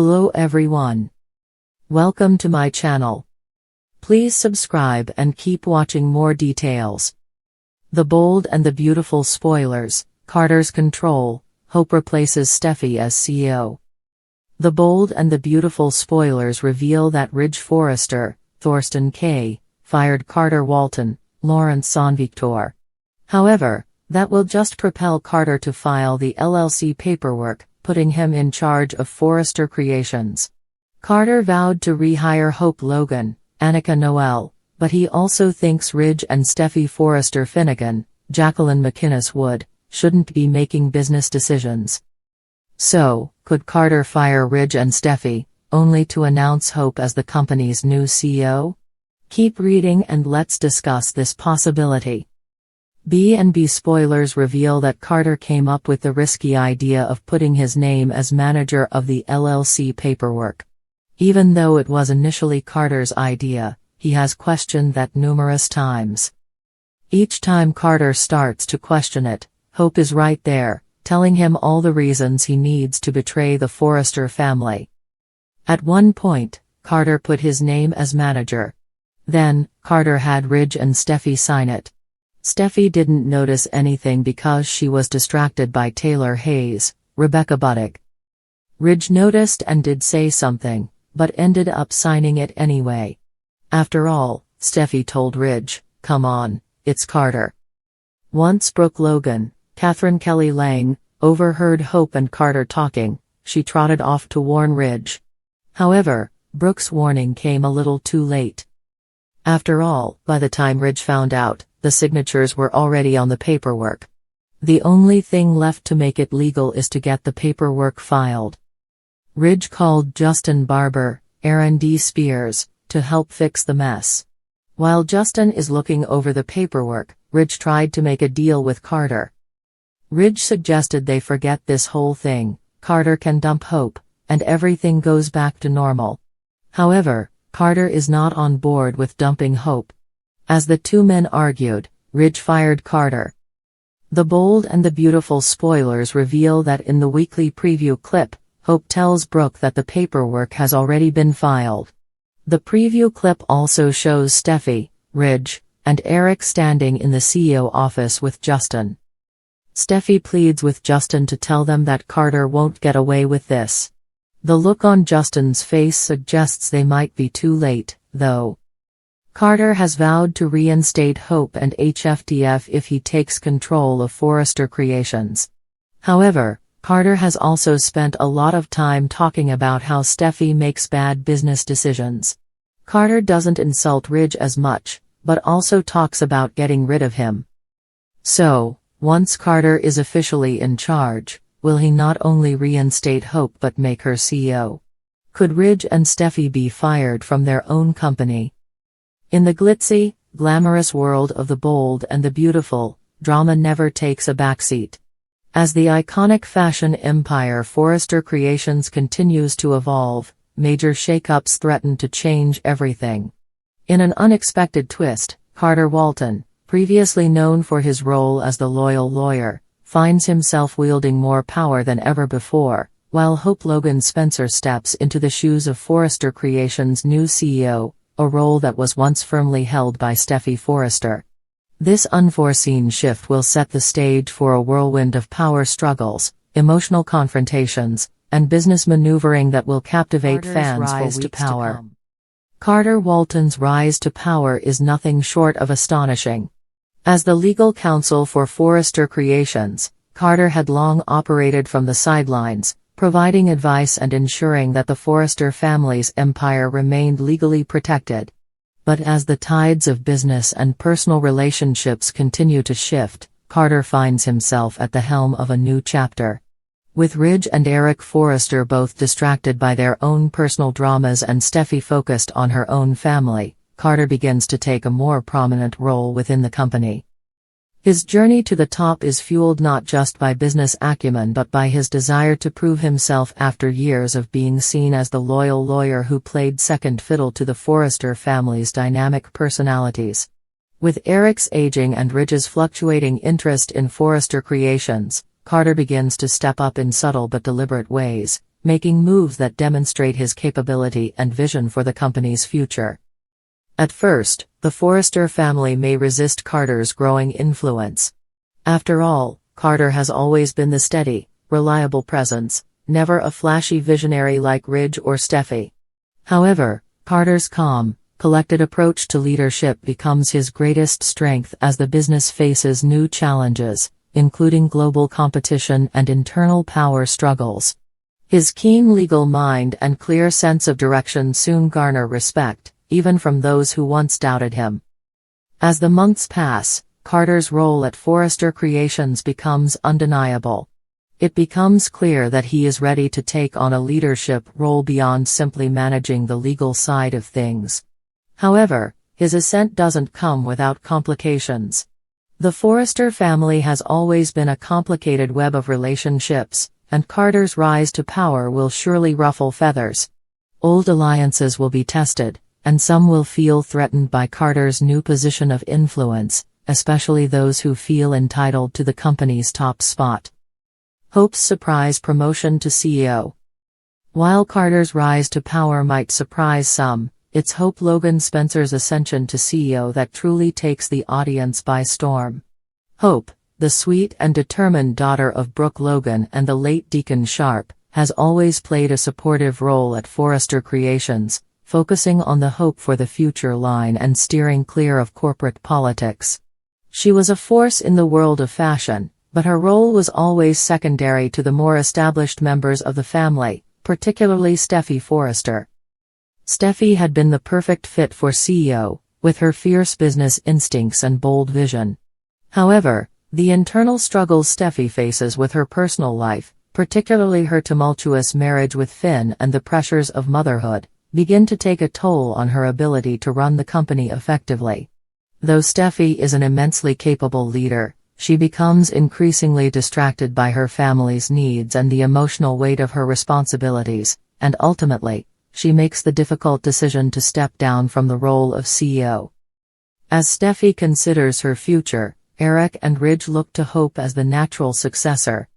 Hello everyone. Welcome to my channel. Please subscribe and keep watching more details. The Bold and the Beautiful spoilers, Carter's control, Hope replaces Steffy as CEO. The Bold and the Beautiful spoilers reveal that Ridge Forrester, Thorsten Kaye, fired Carter Walton, Lawrence Sonvictor. However, that will just propel Carter to file the LLC paperwork, putting him in charge of Forrester Creations. Carter vowed to rehire Hope Logan, Annika Noel, but he also thinks Ridge and Steffy Forrester Finnegan, Jacqueline McInnes Wood, shouldn't be making business decisions. So, could Carter fire Ridge and Steffy, only to announce Hope as the company's new CEO? Keep reading and let's discuss this possibility. B&B spoilers reveal that Carter came up with the risky idea of putting his name as manager of the LLC paperwork. Even though it was initially Carter's idea, he has questioned that numerous times. Each time Carter starts to question it, Hope is right there, telling him all the reasons he needs to betray the Forrester family. At one point, Carter put his name as manager. Then, Carter had Ridge and Steffy sign it. Steffy didn't notice anything because she was distracted by Taylor Hayes, Rebecca Buddick. Ridge noticed and did say something, but ended up signing it anyway. After all, Steffy told Ridge, "Come on, it's Carter." Once Brooke Logan, Catherine Kelly Lang, overheard Hope and Carter talking, she trotted off to warn Ridge. However, Brooke's warning came a little too late. After all, by the time Ridge found out, the signatures were already on the paperwork. The only thing left to make it legal is to get the paperwork filed. Ridge called Justin Barber, Aaron D. Spears, to help fix the mess. While Justin is looking over the paperwork, Ridge tried to make a deal with Carter. Ridge suggested they forget this whole thing, Carter can dump Hope, and everything goes back to normal. However, Carter is not on board with dumping Hope. As the two men argued, Ridge fired Carter. The Bold and the Beautiful spoilers reveal that in the weekly preview clip, Hope tells Brooke that the paperwork has already been filed. The preview clip also shows Steffy, Ridge, and Eric standing in the CEO office with Justin. Steffy pleads with Justin to tell them that Carter won't get away with this. The look on Justin's face suggests they might be too late, though. Carter has vowed to reinstate Hope and HFTF if he takes control of Forrester Creations. However, Carter has also spent a lot of time talking about how Steffy makes bad business decisions. Carter doesn't insult Ridge as much, but also talks about getting rid of him. So, once Carter is officially in charge, will he not only reinstate Hope but make her CEO? Could Ridge and Steffy be fired from their own company? In the glitzy, glamorous world of the Bold and the Beautiful, drama never takes a backseat. As the iconic fashion empire Forrester Creations continues to evolve, major shakeups threaten to change everything. In an unexpected twist, Carter Walton, previously known for his role as the loyal lawyer, finds himself wielding more power than ever before, while Hope Logan Spencer steps into the shoes of Forrester Creations' new CEO, a role that was once firmly held by Steffy Forrester. This unforeseen shift will set the stage for a whirlwind of power struggles, emotional confrontations, and business maneuvering that will captivate fans for weeks to come. Carter Walton's rise to power is nothing short of astonishing. As the legal counsel for Forrester Creations, Carter had long operated from the sidelines, providing advice and ensuring that the Forrester family's empire remained legally protected. But as the tides of business and personal relationships continue to shift, Carter finds himself at the helm of a new chapter. With Ridge and Eric Forrester both distracted by their own personal dramas and Steffy focused on her own family, Carter begins to take a more prominent role within the company. His journey to the top is fueled not just by business acumen but by his desire to prove himself after years of being seen as the loyal lawyer who played second fiddle to the Forrester family's dynamic personalities. With Eric's aging and Ridge's fluctuating interest in Forrester Creations, Carter begins to step up in subtle but deliberate ways, making moves that demonstrate his capability and vision for the company's future. At first, the Forrester family may resist Carter's growing influence. After all, Carter has always been the steady, reliable presence, never a flashy visionary like Ridge or Steffy. However, Carter's calm, collected approach to leadership becomes his greatest strength as the business faces new challenges, including global competition and internal power struggles. His keen legal mind and clear sense of direction soon garner respect, even from those who once doubted him. As the months pass, Carter's role at Forrester Creations becomes undeniable. It becomes clear that he is ready to take on a leadership role beyond simply managing the legal side of things. However, his ascent doesn't come without complications. The Forrester family has always been a complicated web of relationships, and Carter's rise to power will surely ruffle feathers. Old alliances will be tested, and some will feel threatened by Carter's new position of influence, especially those who feel entitled to the company's top spot. Hope's surprise promotion to CEO. While Carter's rise to power might surprise some, it's Hope Logan Spencer's ascension to CEO that truly takes the audience by storm. Hope, the sweet and determined daughter of Brooke Logan and the late Deacon Sharp, has always played a supportive role at Forrester Creations, focusing on the hope for the future line and steering clear of corporate politics. She was a force in the world of fashion, but her role was always secondary to the more established members of the family, particularly Steffy Forrester. Steffy had been the perfect fit for CEO, with her fierce business instincts and bold vision. However, the internal struggles Steffy faces with her personal life, particularly her tumultuous marriage with Finn and the pressures of motherhood, begin to take a toll on her ability to run the company effectively. Though Steffy is an immensely capable leader, she becomes increasingly distracted by her family's needs and the emotional weight of her responsibilities, and ultimately, she makes the difficult decision to step down from the role of CEO. As Steffy considers her future, Eric and Ridge look to Hope as the natural successor.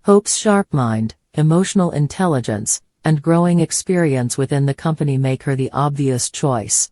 Hope's sharp mind, emotional intelligence, and growing experience within the company make her the obvious choice.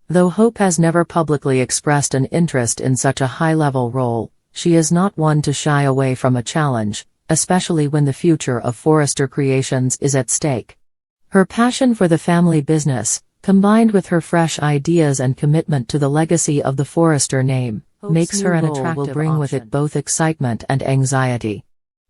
Though Hope has never publicly expressed an interest in such a high-level role, she is not one to shy away from a challenge, especially when the future of Forrester Creations is at stake. Her passion for the family business, combined with her fresh ideas and commitment to the legacy of the Forrester name, makes her an attractive will bring with it both excitement and anxiety.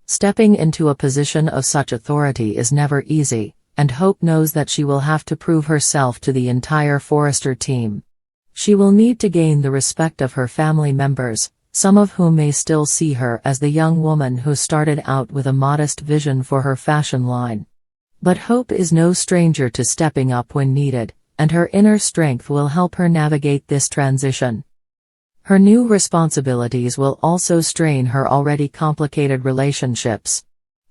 Stepping into a position of such authority is never easy, and Hope knows that she will have to prove herself to the entire Forrester team. She will need to gain the respect of her family members, some of whom may still see her as the young woman who started out with a modest vision for her fashion line. But Hope is no stranger to stepping up when needed, and her inner strength will help her navigate this transition. Her new responsibilities will also strain her already complicated relationships.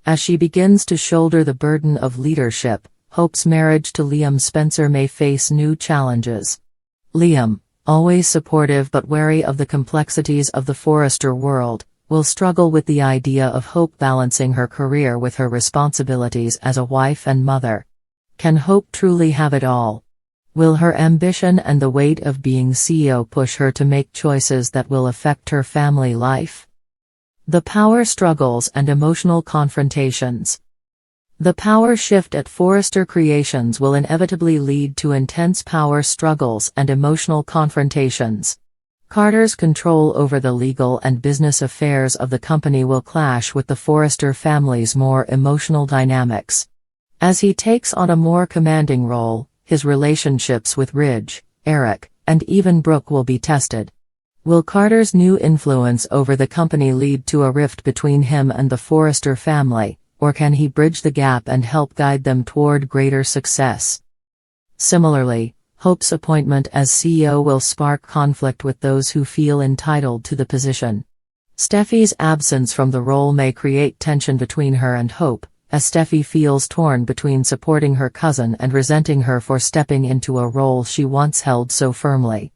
As she begins to shoulder the burden of leadership, Hope's marriage to Liam Spencer may face new challenges. Liam, always supportive but wary of the complexities of the Forrester world, will struggle with the idea of Hope balancing her career with her responsibilities as a wife and mother. Can Hope truly have it all? Will her ambition and the weight of being CEO push her to make choices that will affect her family life? The power struggles and emotional confrontations. The power shift at Forrester Creations will inevitably lead to intense power struggles and emotional confrontations. Carter's control over the legal and business affairs of the company will clash with the Forrester family's more emotional dynamics. As he takes on a more commanding role, his relationships with Ridge, Eric, and even Brooke will be tested. Will Carter's new influence over the company lead to a rift between him and the Forrester family, or can he bridge the gap and help guide them toward greater success? Similarly, Hope's appointment as CEO will spark conflict with those who feel entitled to the position. Steffy's absence from the role may create tension between her and Hope, as Steffy feels torn between supporting her cousin and resenting her for stepping into a role she once held so firmly.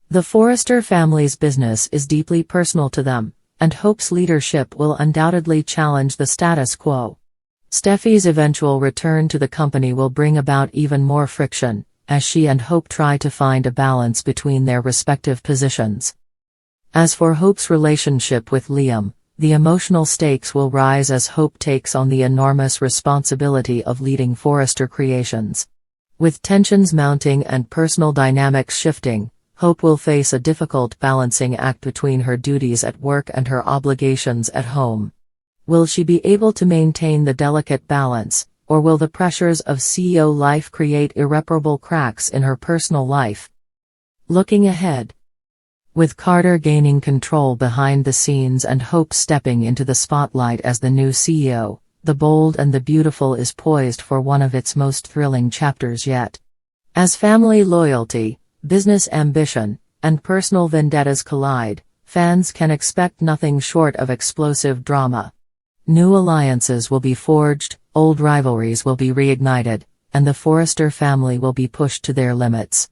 The Forrester family's business is deeply personal to them, and Hope's leadership will undoubtedly challenge the status quo. Steffy's eventual return to the company will bring about even more friction, as she and Hope try to find a balance between their respective positions. As for Hope's relationship with Liam, the emotional stakes will rise as Hope takes on the enormous responsibility of leading Forrester Creations. With tensions mounting and personal dynamics shifting, Hope will face a difficult balancing act between her duties at work and her obligations at home. Will she be able to maintain the delicate balance, or will the pressures of CEO life create irreparable cracks in her personal life? Looking ahead. With Carter gaining control behind the scenes and Hope stepping into the spotlight as the new CEO, The Bold and the Beautiful is poised for one of its most thrilling chapters yet. As family loyalty, business ambition, and personal vendettas collide, fans can expect nothing short of explosive drama. New alliances will be forged, old rivalries will be reignited, and the Forrester family will be pushed to their limits.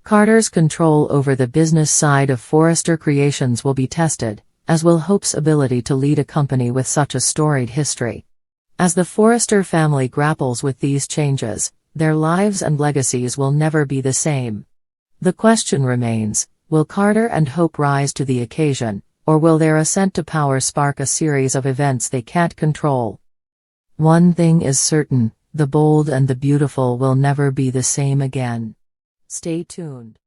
Carter's control over the business side of Forrester Creations will be tested, as will Hope's ability to lead a company with such a storied history. As the Forrester family grapples with these changes, their lives and legacies will never be the same. The question remains, will Carter and Hope rise to the occasion, or will their ascent to power spark a series of events they can't control? One thing is certain, The Bold and the Beautiful will never be the same again. Stay tuned.